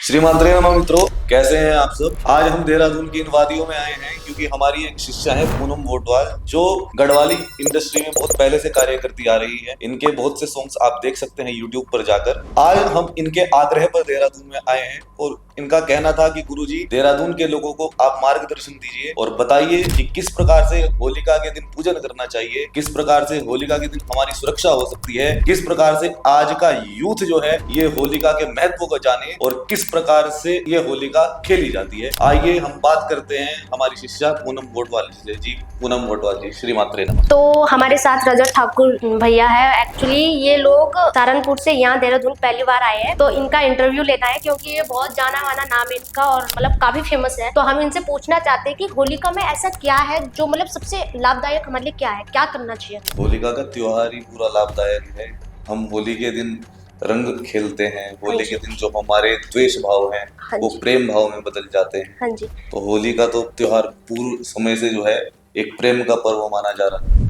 श्रीमात्रे नमः मित्रों, कैसे हैं आप सब। आज हम देहरादून की इन वादियों में आए हैं क्योंकि हमारी एक शिष्या है पूनम मोटवाल, जो गढ़वाली इंडस्ट्री में बहुत पहले से कार्य करती आ रही है। इनके बहुत से सॉन्ग्स आप देख सकते हैं यूट्यूब पर जाकर। आज हम इनके आग्रह पर देहरादून में आए हैं और इनका कहना था कि गुरुजी, देहरादून के लोगों को आप मार्गदर्शन दीजिए और बताइए कि किस प्रकार से होलिका के दिन पूजन करना चाहिए, किस प्रकार से होलिका के दिन हमारी सुरक्षा हो सकती है, किस प्रकार से आज का यूथ जो है ये होलिका के महत्व को जाने और किस प्रकार से ये होलिका खेली जाती है। आइए हम बात करते हैं हमारी शिष्या पूनम मोटवाल जी। पूनम मोटवाल जी, श्री मात्रे नमः। तो हमारे साथ रजत ठाकुर भैया है। एक्चुअली ये लोग सहारनपुर से यहाँ देहरादून पहली बार आए हैं, तो इनका इंटरव्यू लेना है क्योंकि ये बहुत जाना माना नाम है इनका और मतलब काफी फेमस है। तो हम इनसे पूछना चाहते हैं कि होलिका में ऐसा क्या है जो मतलब सबसे लाभदायक हमारे लिए क्या है, क्या करना चाहिए। होलिका का त्योहार ही पूरा लाभदायक है। हम होली के दिन रंग खेलते हैं। होली के दिन जो हमारे द्वेष भाव हैं वो प्रेम भाव में बदल जाते हैं। हाँ जी। तो होली का तो त्योहार पूर्व समय से जो है एक प्रेम का पर्व माना जा रहा है।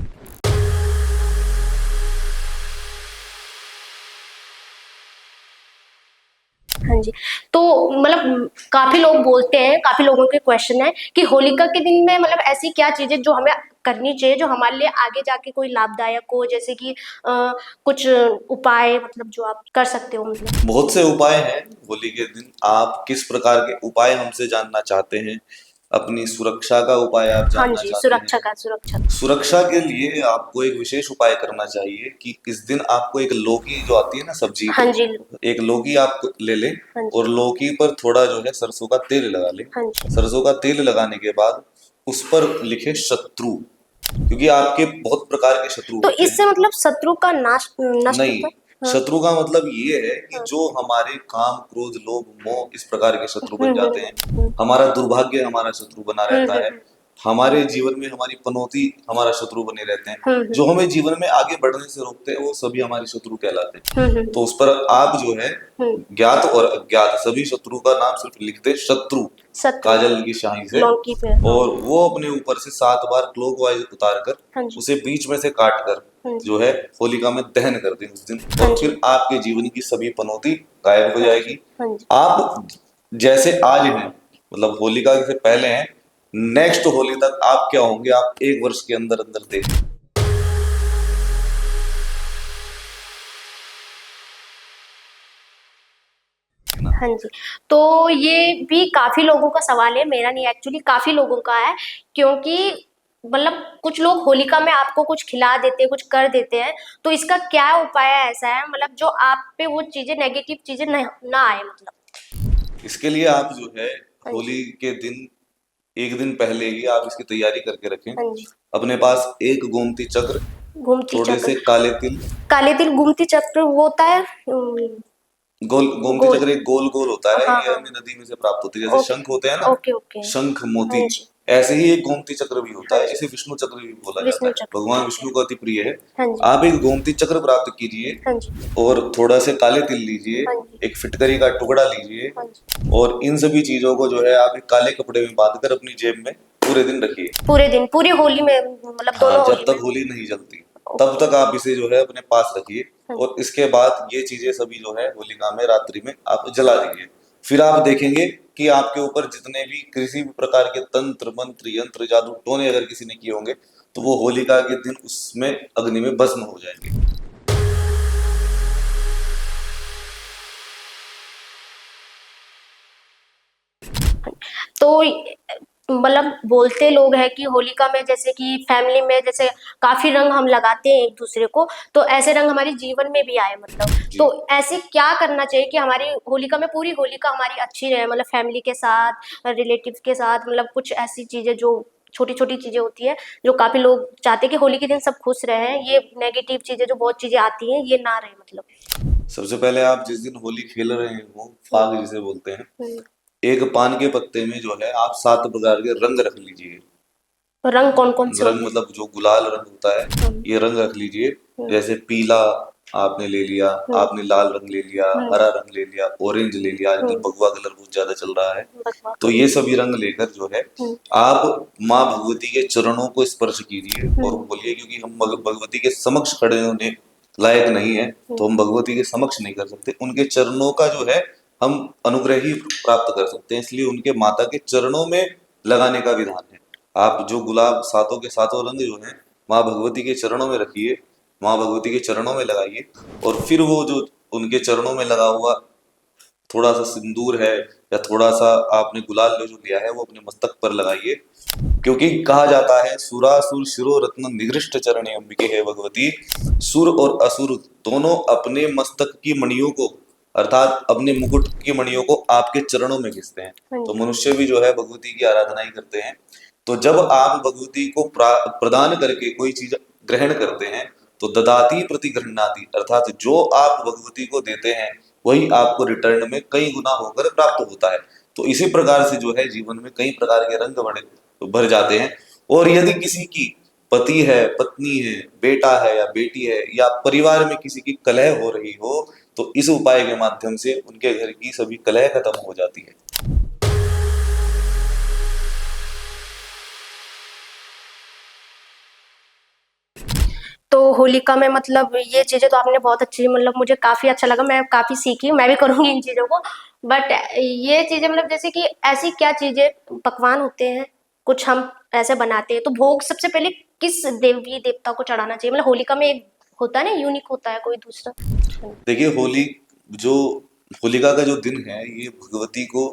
हाँ जी। तो मतलब काफी लोग बोलते हैं, काफी लोगों के क्वेश्चन है कि होलिका के दिन में मतलब ऐसी क्या चीजें जो हमें करनी चाहिए जो हमारे लिए आगे जाके कोई लाभदायक हो, जैसे कि कुछ उपाय मतलब जो आप कर सकते हो। मतलब बहुत से उपाय हैं होली के दिन। आप किस प्रकार के उपाय हमसे जानना चाहते हैं? अपनी सुरक्षा का उपाय आप हाँ जानना जी, चाहते सुरक्षा हैं? का सुरक्षा सुरक्षा के लिए आपको एक विशेष उपाय करना चाहिए कि इस दिन आपको एक लौकी जो आती है ना सब्जी, हाँ जी। एक लौकी आप ले लें हाँ जी। और लौकी पर थोड़ा जो है सरसों का तेल लगा लें। हाँ जी। सरसों का तेल लगाने के बाद उस पर लिखे शत्रु, क्योंकि आपके बहुत प्रकार के शत्रु तो होते हैं। इससे मतलब शत्रु का नष्ट नहीं, होता है। हाँ। शत्रु का मतलब ये है कि हाँ। जो हमारे काम क्रोध लोभ मोह इस प्रकार के शत्रु बन जाते हैं। हम्म। हमारा दुर्भाग्य हमारा शत्रु बना रहता है। हम्म। हमारे जीवन में हमारी पनौती हमारा शत्रु बने रहते हैं। हम्म। जो हमें जीवन में आगे बढ़ने से रोकते हैं वो सभी हमारे शत्रु कहलाते हैं। हम्म। तो उस पर आप जो है हम्म। ज्ञात और अज्ञात सभी शत्रु का नाम सिर्फ लिख दे, शत्रु शत्रु काजल की शाही से, लौकी पे। और वो अपने ऊपर से 7 बार क्लॉकवाइज उतार कर हाँ जी। उसे बीच में से काट कर हाँ जी। जो है होलिका में दहन कर दें उस दिन। हाँ और जी। फिर आपके जीवन की सभी पनौती गायब हो हाँ जी। जाएगी। हाँ जी। आप जैसे आज हैं, मतलब होलिका से पहले हैं, नेक्स्ट होली तक आप क्या होंगे आप 1 वर्ष के अंदर अंदर देखें। हाँ जी। तो ये भी काफी लोगों का सवाल है, मेरा नहीं, एक्चुअली काफी लोगों का है। क्योंकि मतलब कुछ लोग होलिका में आपको कुछ खिला देते हैं, कुछ कर देते हैं, तो इसका क्या उपाय है ऐसा है मतलब जो आप पे वो चीजें नेगेटिव चीजें ना आए मतलब। इसके लिए आप जो है हाँ जी। होली के दिन एक दिन पहले ही आप इसकी तैयारी करके रखें। हाँ जी। अपने पास एक गोमती चक्र, गोमती थोड़े चक्र। से काले तिल। काले तिल गोमती चक्र वो होता है। गोमती गोल। चक्र एक गोल गोल होता है, हाँ ये हाँ। हमें नदी में से प्राप्त होती है। जैसे ओके शंख होते हैं ना, ओके ओके। शंख मोती, हाँ जी। ऐसे ही एक गोमती चक्र भी होता हाँ है। जी। इसे विष्णु चक्र भी बोला जाता विष्णु है, चक्र। भगवान ठीक है। विष्णु को अति प्रिय है। हाँ जी। आप एक गोमती चक्र प्राप्त कीजिए हाँ जी। और थोड़ा से काले तिल लीजिए, हाँ जी। एक फिटकरी का टुकड़ा लीजिए हाँ जी। और इन सभी चीजों को जो है आप एक काले कपड़े में बांधकर अपनी जेब में पूरे दिन रखिए। पूरे दिन पूरी होली में मतलब हाँ, दोनों जब होली तक में। होली नहीं जलती तब तक आप इसे जो है अपने पास रखिए। हाँ और इसके बाद ये चीजें सभी जो है होलिका में रात्रि में आप जला दीजिए। फिर आप देखेंगे कि आपके ऊपर जितने भी किसी भी प्रकार के तंत्र मंत्र यंत्र जादू टोने अगर किसी ने किए होंगे तो वो होलिका के दिन उसमें अग्नि में भस्म हो जाएंगे। तो मतलब बोलते लोग हैं कि होलिका में जैसे कि फैमिली में जैसे काफी रंग हम लगाते हैं एक दूसरे को, तो ऐसे रंग हमारे जीवन में भी आए मतलब। जी। तो ऐसे क्या करना चाहिए कि हमारी होलिका में पूरी होलिका हमारी अच्छी रहे, मतलब फैमिली के साथ रिलेटिव्स के साथ, मतलब कुछ ऐसी चीजें जो छोटी छोटी चीजें होती है जो काफी लोग चाहते हैं कि होली के दिन सब खुश रहे, ये नेगेटिव चीजें जो बहुत चीजें आती हैं ये ना रहे मतलब। सबसे पहले आप जिस दिन होली खेल रहे हो, फाग जिसे बोलते हैं, एक पान के पत्ते में जो है आप 7 प्रकार के रंग रख लीजिए। तो रंग कौन कौन से रंग होते मतलब जो गुलाल रंग होता है, हैं? ये रंग रख लीजिए। जैसे पीला आपने ले लिया, आपने लाल रंग ले लिया, हरा रंग ले लिया, ऑरेंज ले लिया, आजकल भगवा कलर बहुत ज्यादा चल रहा है। तो ये सभी रंग लेकर जो है आप माँ भगवती के चरणों को स्पर्श कीजिए और बोलिए, क्योंकि हम भगवती के समक्ष खड़े होने लायक नहीं है तो हम भगवती के समक्ष नहीं कर सकते। उनके चरणों का जो है हम अनुग्रह ही प्राप्त कर सकते हैं। इसलिए उनके माता के चरणों में लगाने का विधान है। आप जो गुलाब सातों के सातों रंग जो हैं माँ भगवती के चरणों में रखिए, माँ भगवती के चरणों में लगाइए, और फिर वो जो उनके चरणों में लगा हुआ थोड़ा सा सिंदूर है या थोड़ा सा आपने गुलाल जो लिया है वो अपने मस्तक पर लगाइए। क्योंकि कहा जाता है सुरासुर शिरो रत्न निगृष्ट चरणे अंबिके है भगवती। सुर और असुर दोनों अपने मस्तक की मणियों को अर्थात अपने मुकुट की मणियों को आपके चरणों में घिसते हैं। तो मनुष्य भी जो है भगवती की आराधना ही करते हैं। तो जब आप भगवती को प्रदान करके कोई चीज ग्रहण करते हैं तो ददाती प्रति गृह्णाति, अर्थात जो आप भगवती को देते हैं वही आपको रिटर्न में कई गुना होकर प्राप्त होता है। तो इसी प्रकार से जो है जीवन में कई प्रकार के रंग बड़े भर जाते हैं। और यदि किसी की पति है, पत्नी है, बेटा है या बेटी है, या परिवार में किसी की कलह हो रही हो, तो इस उपाय के माध्यम से उनके घर की सभी कलह खत्म हो जाती है। तो होलिका में मतलब ये चीजें तो आपने बहुत अच्छी, मतलब मुझे काफी अच्छा लगा, मैं काफी सीखी, मैं भी करूंगी इन चीजों को। बट ये चीजें मतलब जैसे कि ऐसी क्या चीजें, पकवान होते हैं कुछ हम ऐसे बनाते हैं, तो भोग सबसे पहले किस देवी देवता को चढ़ाना चाहिए? मतलब होलिका में एक होता है ना, यूनिक होता है कोई दूसरा। देखिए जो होलिका का जो दिन है ये भगवती को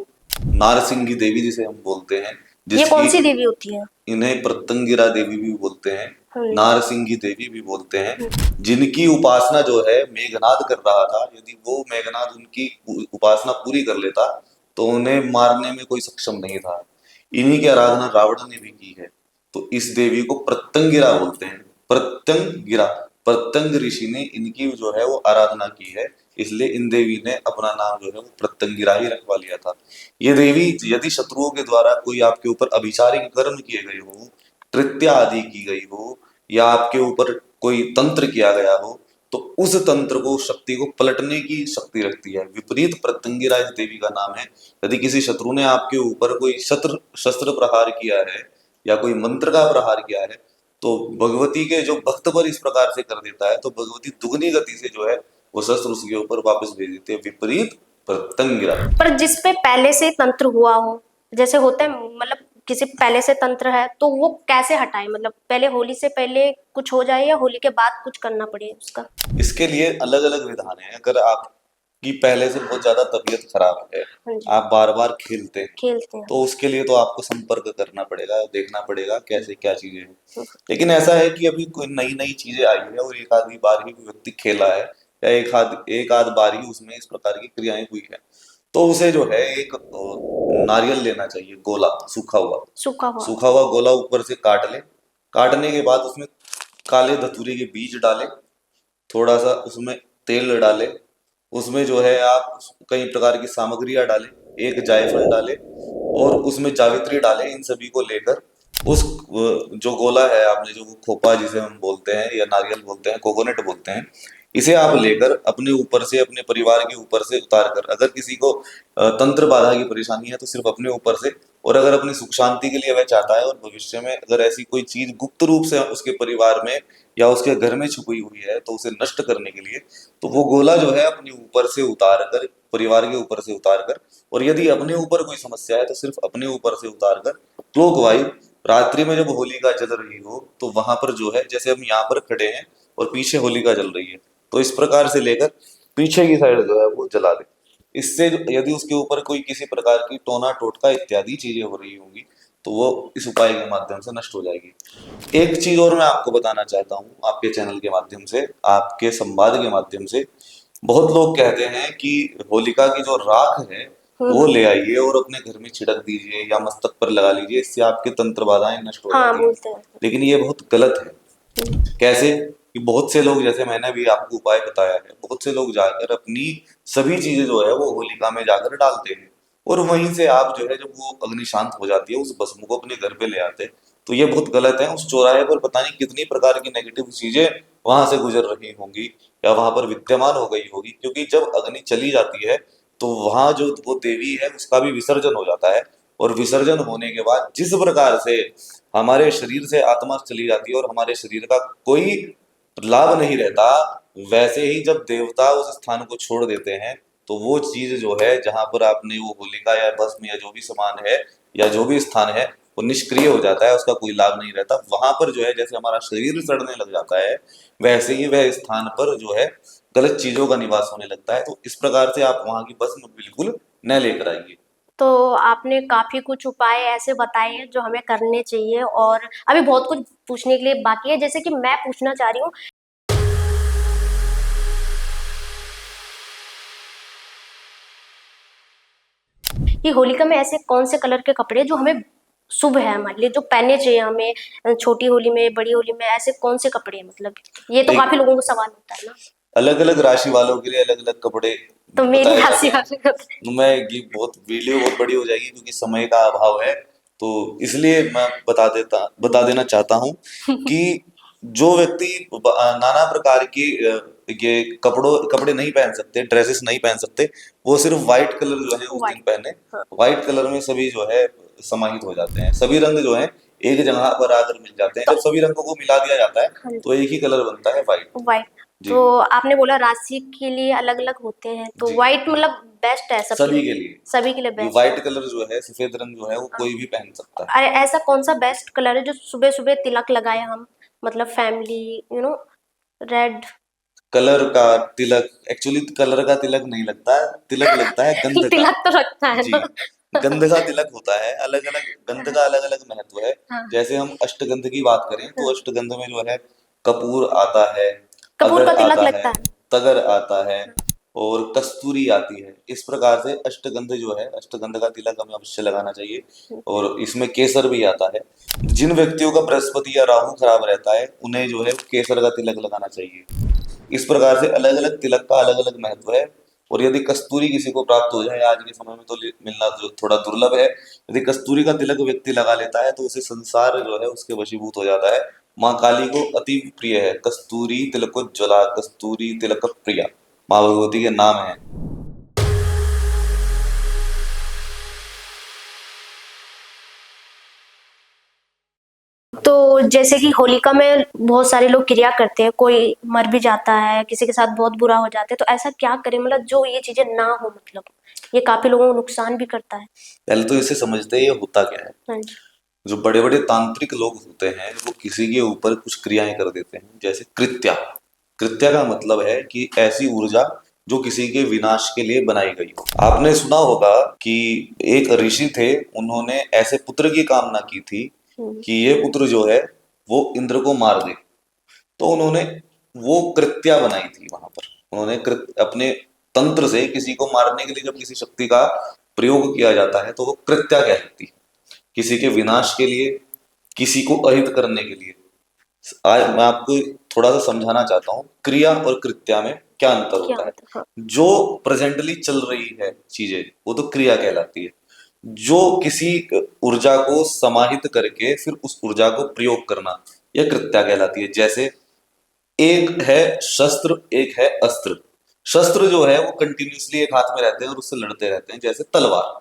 नारसिंगी देवी जिसे हम बोलते हैं, ये कौन सी जिसकी देवी होती है? इन्हें प्रत्यंगिरा देवी भी बोलते हैं, हम्म। नारसिंगी देवी भी बोलते हैं, जिनकी उपासना जो है मेघनाद कर रहा था। यदि वो मेघनाद उनकी उपासना पूरी कर लेता तो उन्हें मारने में कोई सक्षम नहीं था। इन्हीं की आराधना रावण ने भी की है। तो इस देवी को प्रत्यंगिरा बोलते हैं, प्रत्यंगिरा। प्रत्यंग ऋषि ने इनकी जो है वो आराधना की है, इसलिए इन देवी ने अपना नाम जो है वो प्रत्यंगिरा ही रखवा लिया था। ये देवी यदि शत्रुओं के द्वारा कोई आपके ऊपर अभिचारिक कर्म किए गए हो, कृत्या आदि की गई हो, या आपके ऊपर कोई तंत्र किया गया हो, तो उस तंत्र को शक्ति को पलटने की शक्ति रखती है। विपरीत प्रत्यंगिरा इस देवी का नाम है। यदि किसी शत्रु ने आपके ऊपर कोई शस्त्र प्रहार किया है या कोई मंत्र का प्रहार किया है, तो भगवती के जो भक्त पर इस प्रकार से कर देता है तो भगवती दुगनी गति से जो है वो शस्त्र उसके ऊपर वापस भेज देते हैं। विपरीत प्रत्यंगिरा। पर जिस पे पहले से तंत्र हुआ हो, जैसे होता है मतलब किसी पहले से तंत्र है, तो वो कैसे हटाए? मतलब पहले होली से पहले कुछ हो जाए या होली के बाद कुछ करना पड़े उसका? इसके लिए अलग अलग विधान है। अगर आपकी पहले से बहुत ज्यादा तबीयत खराब है, हाँ जी। आप बार बार खेलते हैं, खेलते हैं। तो उसके लिए तो आपको संपर्क करना पड़ेगा, देखना पड़ेगा कैसे क्या चीजें हैं। लेकिन ऐसा है कि अभी कोई नई नई चीजें आई है और एक आधी बार ही कोई व्यक्ति खेला है या एक आध बार ही उसमें इस प्रकार की क्रियाएं हुई है, तो उसे जो है एक नारियल लेना चाहिए, गोला, सूखा हुआ। सूखा हुआ। सूखा हुआ गोला ऊपर से काट ले। काटने के बाद उसमें काले धतूरे के बीज डाले, थोड़ा सा उसमें तेल डाले, उसमें जो है आप कई प्रकार की सामग्रियां डालें, एक जायफल डाले और उसमें जावित्री डाले। इन सभी को लेकर उस जो गोला है आपने, जो खोपा जिसे हम बोलते हैं या नारियल बोलते हैं, कोकोनट बोलते हैं, इसे आप लेकर अपने ऊपर से, अपने परिवार के ऊपर से उतार कर, अगर किसी को तंत्र बाधा की परेशानी है तो सिर्फ अपने ऊपर से, और अगर अपनी सुख शांति के लिए वह चाहता है और भविष्य में अगर ऐसी कोई चीज गुप्त रूप से उसके परिवार में या उसके घर में छुपी हुई है तो उसे नष्ट करने के लिए, तो वो गोला जो है अपने ऊपर से उतार कर, परिवार के ऊपर से उतार कर, और यदि अपने ऊपर कोई समस्या है तो सिर्फ अपने ऊपर से उतार कर क्लॉकवाइज रात्रि में जब होलिका जल रही हो तो वहां पर जो है, जैसे हम यहाँ पर खड़े हैं और पीछे होलिका जल रही है, तो इस प्रकार से लेकर पीछे की साइड जो है वो जला दे। इससे यदि उसके ऊपर कोई किसी प्रकार की टोना टोटका इत्यादि चीजें हो रही होंगी तो वो इस उपाय के माध्यम से नष्ट हो जाएगी। एक चीज और मैं आपको बताना चाहता हूँ आपके चैनल के माध्यम से, आपके संवाद के माध्यम से। बहुत लोग कहते हैं कि होलिका की जो राख है वो ले आइए और अपने घर में छिड़क दीजिए या मस्तक पर लगा लीजिए, इससे आपके तंत्र बाधाएं नष्ट हो हाँ, जाती बोलते हैं। हैं। लेकिन ये बहुत गलत है। कैसे? कि बहुत से लोग, जैसे मैंने भी आपको उपाय बताया है, बहुत से लोग जाकर अपनी सभी चीजें जो है वो होलिका में जाकर डालते हैं और वहीं से आप जो है जब वो अग्नि शांत हो जाती है उस भस्म को अपने घर पे ले आते हैं। तो ये बहुत गलत है। उस चौराहे पर पता नहीं कितनी प्रकार की नेगेटिव चीजें वहां से गुजर रही होंगी या वहां पर विद्यमान हो गई होगी, क्योंकि जब अग्नि चली जाती है तो वहां जो वो देवी है उसका भी विसर्जन हो जाता है, और विसर्जन होने के बाद जिस प्रकार से हमारे शरीर से आत्मा चली जाती है और हमारे शरीर का कोई लाभ नहीं रहता, वैसे ही जब देवता उस स्थान को छोड़ देते हैं तो वो चीज जो है जहां पर आपने वो होलिका या भस्म या जो भी सामान है या जो भी स्थान है वो निष्क्रिय हो जाता है, उसका कोई लाभ नहीं रहता। वहां पर जो है जैसे हमारा शरीर सड़ने लग जाता है, वैसे ही वह स्थान पर जो है गलत चीजों का निवास होने लगता है। तो इस प्रकार से आप वहां की भस्म बिल्कुल न लेकर आइए। तो आपने काफी कुछ उपाय ऐसे बताए हैं जो हमें करने चाहिए, और अभी बहुत कुछ पूछने के लिए बाकी है। जैसे कि मैं पूछना चाह रही हूँ कि होलिका में ऐसे कौन से कलर के कपड़े जो हमें शुभ है, हमारे लिए जो पहनने चाहिए हमें, छोटी होली में, बड़ी होली में, ऐसे कौन से कपड़े हैं? मतलब ये तो काफी लोगों को सवाल होता है ना। अलग अलग राशि वालों के लिए अलग अलग कपड़े तो मेरी बताए जाते राशि हैं। वाले कपड़े। तो मैं ये बहुत वीडियो बहुत बड़ी हो जाएगी क्योंकि समय का अभाव है, तो इसलिए मैं बता देना चाहता हूँ कि जो व्यक्ति नाना प्रकार की ये कपड़े नहीं पहन सकते, ड्रेसेस नहीं पहन सकते, वो सिर्फ व्हाइट कलर जो है उस दिन व्हाइट। पहने। हाँ। व्हाइट कलर में सभी जो है समाहित हो जाते हैं, सभी रंग जो है एक जगह पर आकर मिल जाते हैं। तो जब सभी रंगों को मिला दिया जाता है हाँ तो एक ही कलर बनता है, व्हाइट। व्हाइट। जी तो आपने बोला राशि के लिए अलग अलग होते हैं, तो जी, व्हाइट मतलब बेस्ट है सबके सभी लिए? के लिए सभी के लिए जो बेस्ट है। व्हाइट कलर जो है, सफेद रंग जो है, वो हाँ। कोई भी पहन सकता है। अरे ऐसा कौन सा बेस्ट कलर है जो सुबह सुबह तिलक लगाए हम, मतलब फैमिली, रेड। कलर का तिलक, एक्चुअली कलर का तिलक नहीं लगता है, तिलक लगता है गंध का। तिलक तो रखता है जी, ना। गंध का तिलक होता है। अलग अलग गंध का अलग अलग महत्व है। हाँ। जैसे हम अष्टगंध की बात करें तो हाँ। अष्टगंध में जो है कपूर आता है, कपूर अगर का तिलक आता है, लगता है। तगर आता है और कस्तूरी आती है। इस प्रकार से अष्टगंध जो है, अष्टगंध का तिलक हमें अवश्य लगाना चाहिए। और इसमें केसर भी आता है। जिन व्यक्तियों का बृहस्पति या राहु खराब रहता है उन्हें जो है केसर का तिलक लगाना चाहिए। इस प्रकार से अलग अलग तिलक का अलग अलग महत्व है। और यदि कस्तूरी किसी को प्राप्त हो जाए, आज के समय में तो मिलना जो थोड़ा दुर्लभ है, यदि कस्तूरी का तिलक व्यक्ति लगा लेता है तो उसे संसार जो है उसके वशीभूत हो जाता है। माँ काली को अति प्रिय है कस्तूरी तिलक ज्वला, कस्तूरी तिलक प्रिया, माँ भगवती के नाम है। तो जैसे कि होलिका में बहुत सारे लोग क्रिया करते हैं, कोई मर भी जाता है, किसी के साथ बहुत बुरा हो जाता है, तो ऐसा क्या करें मतलब जो ये चीजें ना हो, मतलब ये काफी लोगों को नुकसान भी करता है। पहले तो इसे समझते हैं ये होता क्या है। हाँ जी। जो बड़े बड़े तांत्रिक लोग होते हैं वो किसी के ऊपर कुछ क्रियाएं कर देते हैं, जैसे कृत्या। कृत्या का मतलब है कि ऐसी ऊर्जा जो किसी के विनाश के लिए बनाई गई हो। आपने सुना होगा कि एक ऋषि थे, उन्होंने ऐसे पुत्र की कामना की थी हम्म। कि ये पुत्र जो है वो इंद्र को मार दे। तो उन्होंने वो कृत्या बनाई थी वहां पर। उन्होंने अपने तंत्र से किसी को मारने के लिए जब किसी शक्ति का प्रयोग किया जाता है तो वो कृत्या कहलाती है। किसी के विनाश के लिए, किसी को अहित करने के लिए। आज मैं आपको थोड़ा सा समझाना चाहता हूँ क्रिया और कृत्या में क्या अंतर क्या होता है। होता है? हाँ। जो प्रेजेंटली चल रही है चीजें वो तो क्रिया कहलाती है। जो किसी ऊर्जा को समाहित करके फिर उस ऊर्जा को प्रयोग करना, यह कृत्या कहलाती है। जैसे एक है शस्त्र, एक है अस्त्र। शस्त्र जो है वो कंटिन्यूअसली एक हाथ में रहते हैं और उससे लड़ते रहते हैं, जैसे तलवार।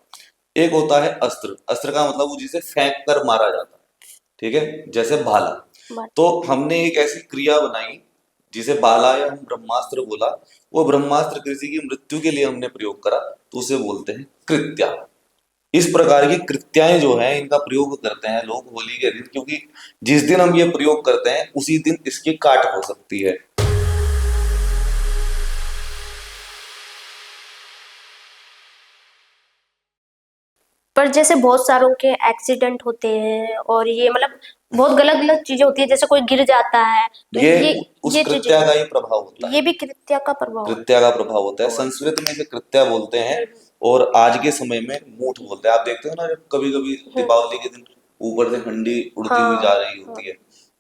एक होता है अस्त्र, अस्त्र का मतलब वो जिसे फेंक कर मारा जाता है, ठीक है, जैसे भाला। बात। तो हमने एक ऐसी क्रिया बनाई जिसे बाला या हम ब्रह्मास्त्र बोला। वो ब्रह्मास्त्र किसी की मृत्यु के लिए हमने प्रयोग करा तो उसे बोलते हैं कृत्या। इस प्रकार की कृत्याएं जो है इनका प्रयोग करते हैं लोग होली के दिन, क्योंकि जिस दिन हम ये प्रयोग करते हैं उसी दिन इसकी काट हो सकती है। पर जैसे बहुत सारों के एक्सीडेंट होते हैं, और ये मतलब बहुत गलत गलत चीजें होती है, जैसे कोई गिर जाता है, तो ये उस ये चीजें, कृत्या का ही प्रभाव होता ये है। भी कृत्या का प्रभाव है। कृत्या का प्रभाव होता है, और संस्कृत में इसे कृत्या बोलते हैं। और आज के समय में मूठ बोलते हैं। आप देखते हो ना, जब कभी कभी दीपावली के दिन ऊपर से हंडी उड़ती हुई जा हाँ। रही हाँ। होती है,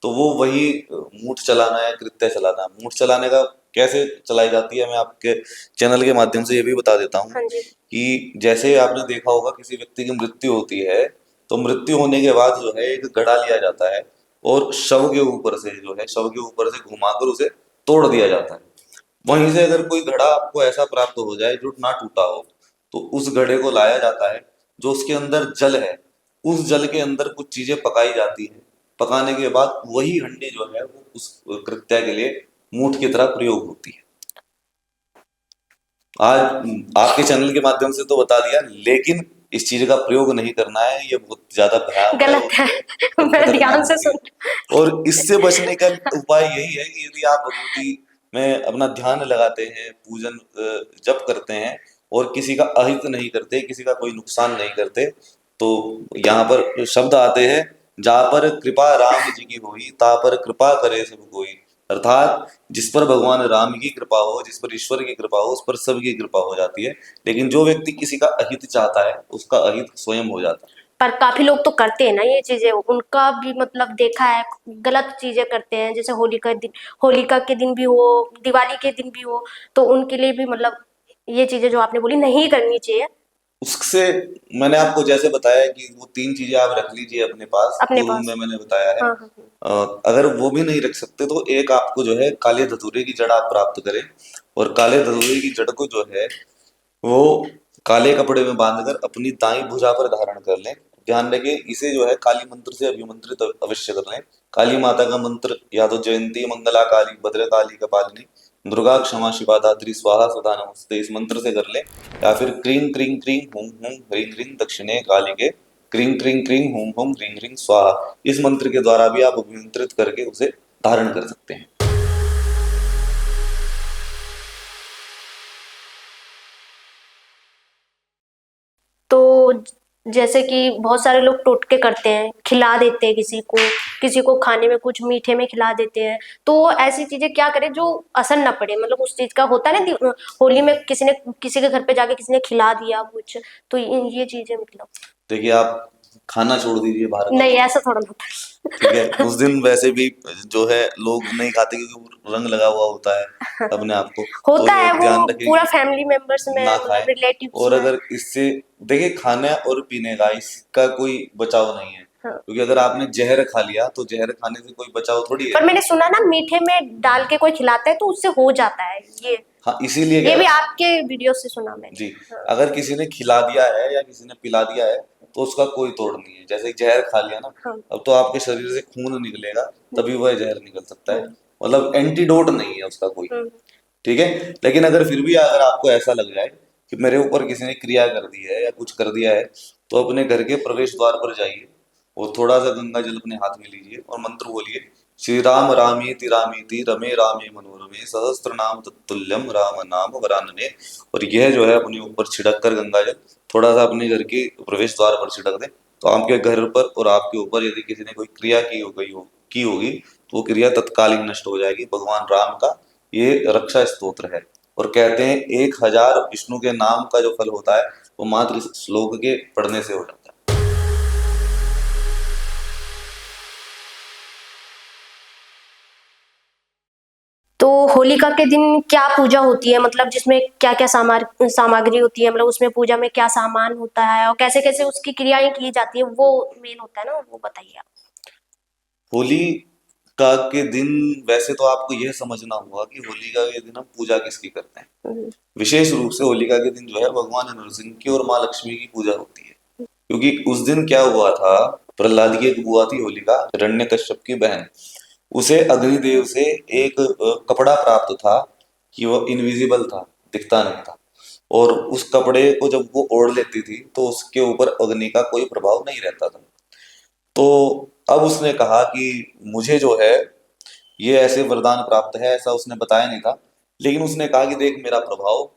तो वो वही मूठ चलाना है, कृत्या चलाना। मूठ चलाने का कैसे चलाई जाती है मैं आपके चैनल के माध्यम से ये भी बता देता हूँ हाँ जी। कि जैसे आपने देखा होगा किसी व्यक्ति की मृत्यु होती है, तो मृत्यु होने के बाद जो है एक घड़ा लिया जाता है और शव के ऊपर से जो है, शव के ऊपर से घुमाकर उसे तोड़ दिया जाता है। वहीं से अगर कोई घड़ा आपको ऐसा प्राप्त हो जाए जो ना टूटा हो, तो उस घड़े को लाया जाता है। जो उसके अंदर जल है, उस जल के अंदर कुछ चीजें पकाई जाती है। पकाने के बाद वही हंडी जो है वो उस कृत्या के लिए मूठ की तरह प्रयोग होती है। आज आपके चैनल के माध्यम से तो बता दिया, लेकिन इस चीज का प्रयोग नहीं करना है, ये बहुत ज्यादा भयावह है गलत है। और मैं ध्यान खतरनाक से भी है। सुन। और इससे बचने का उपाय यही है कि यदि आप भगवती में अपना ध्यान लगाते हैं, पूजन जप करते हैं और किसी का अहित नहीं करते, किसी का कोई नुकसान नहीं करते, तो यहाँ पर शब्द आते हैं, जहाँ पर कृपा राम जी की हुई ता पर कृपा करे सब कोई। अर्थात जिस पर भगवान राम की कृपा हो, जिस पर ईश्वर की कृपा हो, उस पर सबकी कृपा हो जाती है। लेकिन जो व्यक्ति किसी का अहित चाहता है, उसका अहित स्वयं हो जाता है। पर काफी लोग तो करते हैं ना ये चीजें, उनका भी मतलब देखा है, गलत चीजें करते हैं, जैसे होलिका के दिन भी हो, दिवाली के दिन भी हो, तो उनके लिए भी मतलब ये चीजें जो आपने बोली नहीं करनी चाहिए उससे मैंने आपको जैसे बताया कि वो 3 चीजें आप रख लीजिए अपने पास, अपने पूर्व पास। में मैंने बताया है। हाँ हाँ हाँ। अगर वो भी नहीं रख सकते तो एक आपको जो है काले धतूरे की जड़ आप प्राप्त करें, और काले धतूरे की जड़ को जो है वो काले कपड़े में बांधकर अपनी दाई भुजा पर धारण कर लें। ध्यान रखें, इसे जो है काली मंत्र से अभिमंत्रित अवश्य कर लें। काली माता का मंत्र या तो जयंती मंगला काली भद्र काली कपालिनी दुर्गा क्षमा शिवा धात्री स्वाहा सदा नमस्ते, इस मंत्र से कर लें। या फिर क्रीं क्रीं क्रीं हुम हुम ह्रीं ह्रीं दक्षिणे कालिके क्रीं क्रीं क्रीं हुम हुम ह्रीं ह्रीं स्वाहा, इस मंत्र के द्वारा भी आप अभिमंत्रित करके उसे धारण कर सकते हैं। तो जैसे कि बहुत सारे लोग टोटके करते हैं, खिला देते हैं किसी को खाने में कुछ मीठे में खिला देते हैं, तो वो ऐसी चीजें क्या करें जो असर ना पड़े, मतलब उस चीज का होता है ना होली में किसी ने किसी के घर पे जाके किसी ने खिला दिया कुछ, तो ये चीजें मतलब देखिए, आप खाना छोड़ दीजिए बाहर का, नहीं, ऐसा थोड़ा ना होता ठीक है, है। उस दिन वैसे भी जो है लोग नहीं खाते क्योंकि वो रंग लगा हुआ होता है अपने आप को, तो होता ये है वो ध्यान रखें पूरा कि फैमिली मेंबर्स में, ना मतलब खाएं। रिलेटिव्स और में। अगर इससे देखिए, खाने और पीने का इसका कोई बचाव नहीं है, हाँ। क्योंकि अगर आपने जहर खा लिया तो जहर खाने से कोई बचाव थोड़ी है। पर मैंने सुना ना मीठे में डाल के कोई खिलाता है तो उससे हो जाता है ये हाँ, इसीलिए कह ये रहा भी हूं। आपके वीडियो से सुना मैंने। जी, हाँ। अगर किसी ने खिला दिया है या किसी ने पिला दिया है तो उसका कोई तोड़ नहीं है। जैसे जहर खा लिया ना, हाँ। अब तो आपके शरीर से खून निकलेगा, तभी वह जहर निकल सकता है। हम्म। मतलब एंटीडोट नहीं है उसका कोई, हम्म। ठीक है। लेकिन अगर फिर भी अगर आपको ऐसा लग जाए कि मेरे ऊपर किसी ने क्रिया कर दी है या कुछ कर दिया है, तो अपने घर के प्रवेश द्वार पर जाइए और थोड़ा सा गंगा जल अपने हाथ में लीजिए और मंत्र बोलिए, श्री राम रामेति रमे रामे मनोरमे सहस्त्र नाम तत्तुल्यम राम नाम वरानने। और यह जो है अपने ऊपर छिड़क कर गंगा जल थोड़ा सा अपने घर के प्रवेश द्वार पर छिड़क दें, तो आपके घर पर और आपके ऊपर यदि किसी ने कोई क्रिया की होगी तो वो क्रिया तत्कालीन नष्ट हो जाएगी। भगवान राम का ये रक्षा स्तोत्र है। और कहते हैं 1000 विष्णु के नाम का जो फल होता है वो मात्र इस श्लोक के पढ़ने से हो जाता है। तो होलिका के दिन क्या पूजा होती है, मतलब जिसमें क्या क्या सामग्री होती है, मतलब उसमें पूजा में क्या सामान होता है और कैसे कैसे उसकी क्रियाएं की जाती है, वो मेन होता है ना, वो बताइए आप। होली का के दिन वैसे तो आपको यह समझना होगा कि होलिका के दिन हम पूजा किसकी करते हैं। हम्म। विशेष रूप से होलिका के दिन जो है भगवान नरसिंह की और माँ लक्ष्मी की पूजा होती है। क्योंकि उस दिन क्या हुआ था, प्रहलाद की एक बुआ थी होलिका, हिरण्यकश्यप की बहन। उसे अग्निदेव से एक कपड़ा प्राप्त था कि वो इनविजिबल था, दिखता नहीं था। और उस कपड़े को जब वो ओढ़ लेती थी तो उसके ऊपर अग्नि का कोई प्रभाव नहीं रहता था। तो अब उसने कहा कि मुझे जो है ये ऐसे वरदान प्राप्त है, ऐसा उसने बताया नहीं था। लेकिन उसने कहा कि देख, मेरा प्रभाव,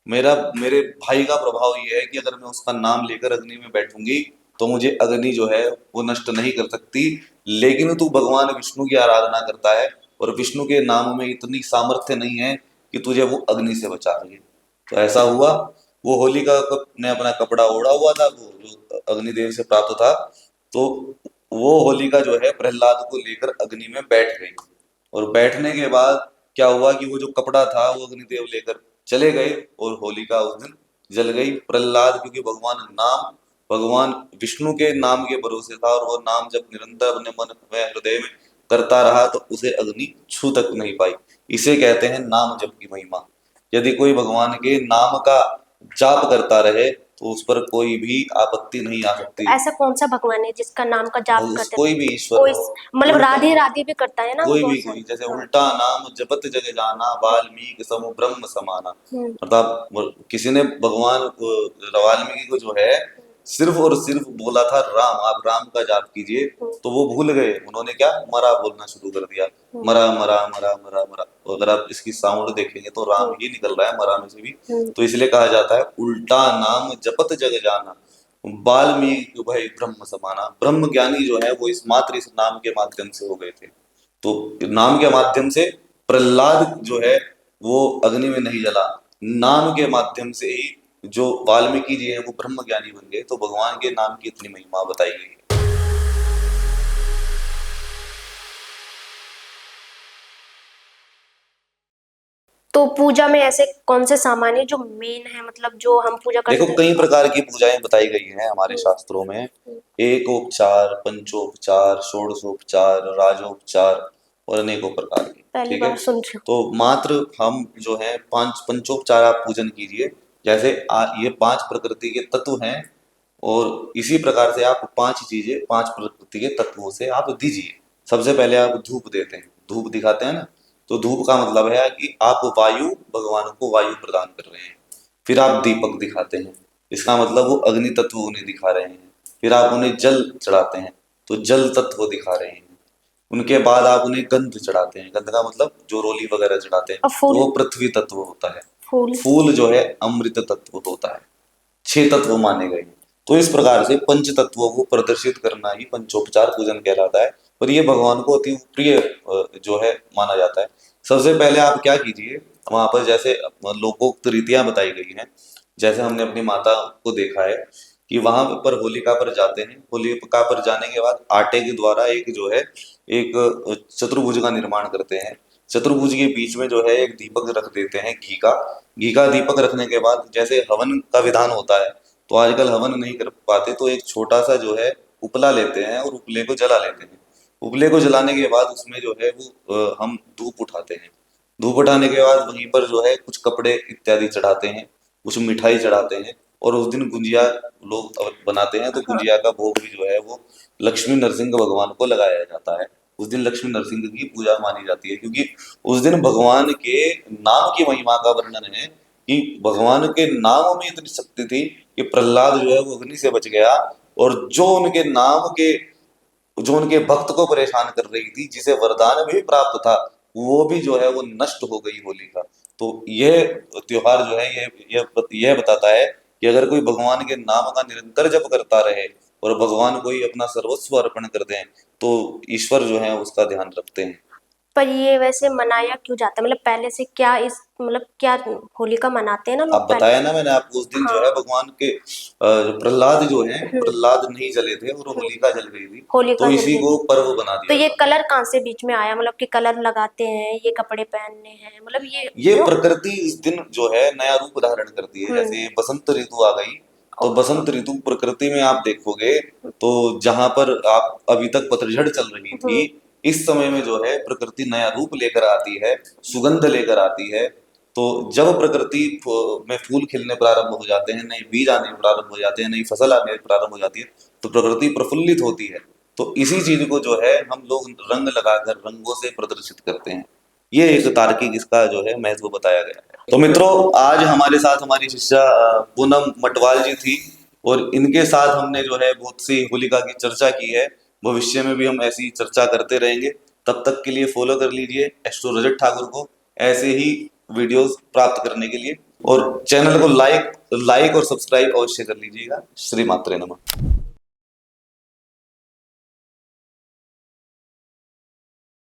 मेरे भाई का प्रभाव ये है कि अगर मैं उसका नाम लेकर अग्नि में बैठूंगी तो मुझे अग्नि जो है वो नष्ट नहीं कर सकती। लेकिन तू भगवान विष्णु की आराधना करता है और विष्णु के नाम में इतनी सामर्थ्य नहीं है कि तुझे वो अग्नि से बचा सके। तो ऐसा हुआ, वो होलिका ने अपना कपड़ा ओढ़ा हुआ था वो जो अग्निदेव से प्राप्त था। तो वो होलिका जो है प्रहलाद को लेकर अग्नि में बैठ गई। और बैठने के बाद क्या हुआ कि वो जो कपड़ा था वो अग्निदेव लेकर चले गए और होलिका उस दिन जल गई। प्रहलाद क्योंकि भगवान विष्णु के नाम के भरोसे था और वो नाम जब निरंतर अपने मन में हृदय में करता रहा तो उसे अग्नि छू तक नहीं पाई। इसे कहते हैं नाम जप की महिमा। यदि कोई भगवान के नाम का जाप करता रहे तो उस पर कोई भी आपत्ति नहीं आ सकती। ऐसा कौन सा भगवान है जिसका नाम का जाप करते हैं? कोई भी ईश्वर कोई हो, मतलब उल्टा राधे राधे भी करता है ना वो कोई भी बहुत कोई, सारे। जैसे हाँ। उल्टा नाम जपत जग जाना, वाल्मीकि समु ब्रह्म समाना। हम्म। मतलब किसी ने भगवान वाल्मीकि को जो है सिर्फ और सिर्फ बोला था राम, आप राम का जाप कीजिए, तो वो भूल गए, उन्होंने क्या मरा बोलना शुरू कर दिया, मरा मरा मरा मरा मरा। तो अगर आप इसकी साउंड देखेंगे तो राम ही निकल रहा है मरा में से भी। तो इसलिए कहा जाता है उल्टा नाम जपत जग जाना, वाल्मीकि भाई ब्रह्म समाना। ब्रह्म ज्ञानी जो है वो इस मात्र इस नाम के माध्यम से हो गए थे। तो नाम के माध्यम से प्रहलाद जो है वो अग्नि में नहीं जला, नाम के माध्यम से ही जो वाल्मीकि जी हैं वो ब्रह्म ज्ञानी बन गए। तो भगवान के नाम की इतनी महिमा बताई गई है। तो पूजा में ऐसे कौन से सामान है जो मेन है, मतलब जो हम पूजा देखो करते हैं? कई प्रकार की पूजाएं बताई गई हैं हमारे हम्म। शास्त्रों में, एकोपचार, पंचोपचार, षोडशोपचार, राजोपचार और अनेकों प्रकार की। पहली ठीक है, बार सुन रही हूँ। तो मात्र हम जो है पांच पंचोपचार आप पूजन कीजिए। जैसे ये पांच प्रकृति के तत्व हैं, और इसी प्रकार से आप पांच चीजें पांच प्रकृति के तत्वों से आप दीजिए। सबसे पहले आप धूप देते हैं, धूप दिखाते हैं ना, तो धूप का मतलब है कि आप वायु, भगवान को वायु प्रदान कर रहे हैं। फिर आप दीपक दिखाते हैं, इसका मतलब वो अग्नि तत्व उन्हें दिखा रहे हैं। फिर आप उन्हें जल चढ़ाते हैं, तो जल तत्व दिखा रहे हैं। उनके बाद आप उन्हें गंध चढ़ाते हैं, गंध का मतलब जो रोली वगैरह चढ़ाते हैं, और तो फूल? वो पृथ्वी तत्व होता है। फूल? फूल जो है अमृत तत्व होता है। छह तत्व माने गए हैं। तो इस प्रकार से पंच तत्वों को प्रदर्शित करना ही पंचोपचार पूजन कहलाता है, और ये भगवान को अति प्रिय जो है माना जाता है। सबसे पहले आप क्या कीजिए, वहां पर जैसे लोकोक्त रीतियां बताई गई हैं। जैसे हमने अपनी माता को देखा है कि वहां पर होलिका पर जाते हैं, होलिका पर जाने के बाद आटे के द्वारा एक जो है एक चतुर्भुज का निर्माण करते हैं। चतुर्भुज के बीच में जो है एक दीपक रख देते हैं, घी का दीपक रखने के बाद जैसे हवन का विधान होता है, तो आजकल हवन नहीं कर पाते, तो एक छोटा सा जो है उपला लेते हैं और उपले को जला लेते हैं। उपले को जलाने के बाद उसमें जो है वो हम धूप उठाते हैं। धूप उठाने के बाद वहीं पर जो है कुछ कपड़े इत्यादि चढ़ाते हैं, कुछ मिठाई चढ़ाते हैं, और उस दिन गुंजिया लोग बनाते हैं। तो हाँ। गुंजिया का भोग भी जो है वो लक्ष्मी नरसिंह भगवान को लगाया जाता है। उस दिन लक्ष्मी नरसिंह की पूजा मानी जाती है, क्योंकि उस दिन भगवान के नाम की महिमा का वर्णन है कि भगवान के नाम में इतनी शक्ति थी कि प्रहलाद जो है वो अग्नि से बच गया, और जो उनके भक्त को परेशान कर रही थी, जिसे वरदान भी प्राप्त था, वो भी जो है वो नष्ट हो गई होलिका। तो यह त्योहार जो है यह बताता है कि अगर कोई भगवान के नाम का निरंतर जप करता रहे और भगवान को ही अपना सर्वस्व अर्पण कर दें, तो ईश्वर जो है उसका ध्यान रखते हैं। पर ये वैसे मनाया क्यों जाता है, मतलब पहले से क्या इस मतलब क्या होलिका मनाते हैं ना अब लोग पहले? बताया ना मैंने आपको, उस दिन जो है हाँ। भगवान के जो प्रहलाद जो हैं, प्रहलाद नहीं जले थे और होलिका जल गई थी, होलिका तो जल इसी गई को थी। पर्व बना तो दिया ये था। कलर कहाँ से बीच में आया, मतलब कि कलर लगाते हैं, ये कपड़े पहनने हैं, मतलब ये ये क्यों? प्रकृति इस दिन जो है नया रूप धारण करती है। जैसे ये बसंत ऋतु आ गई, तो बसंत ऋतु प्रकृति में आप देखोगे, तो जहां पर आप अभी तक पतझड़ चल रही थी, इस समय में जो है प्रकृति नया रूप लेकर आती है, सुगंध लेकर आती है। तो जब प्रकृति में फूल खिलने प्रारंभ हो जाते हैं, नए बीज आने प्रारंभ हो जाते हैं, नई फसल आने प्रारंभ हो जाती है, तो प्रकृति प्रफुल्लित होती है। तो इसी चीज को जो है हम लोग रंग लगाकर रंगों से प्रदर्शित करते हैं। ये एक तार्किक इसका जो है महत्व बताया गया है। तो मित्रों, आज हमारे साथ हमारी शिष्या पूनम मटवाल जी थी, और इनके साथ हमने जो है बहुत सी होलिका की चर्चा की है। भविष्य में भी हम ऐसी चर्चा करते रहेंगे। तब तक के लिए फॉलो कर लीजिए एस्ट्रो रजत ठाकुर को, ऐसे ही वीडियोस प्राप्त करने के लिए, और चैनल को लाइक और सब्सक्राइब अवश्य कर लीजिएगा। श्री मात्रे नमः।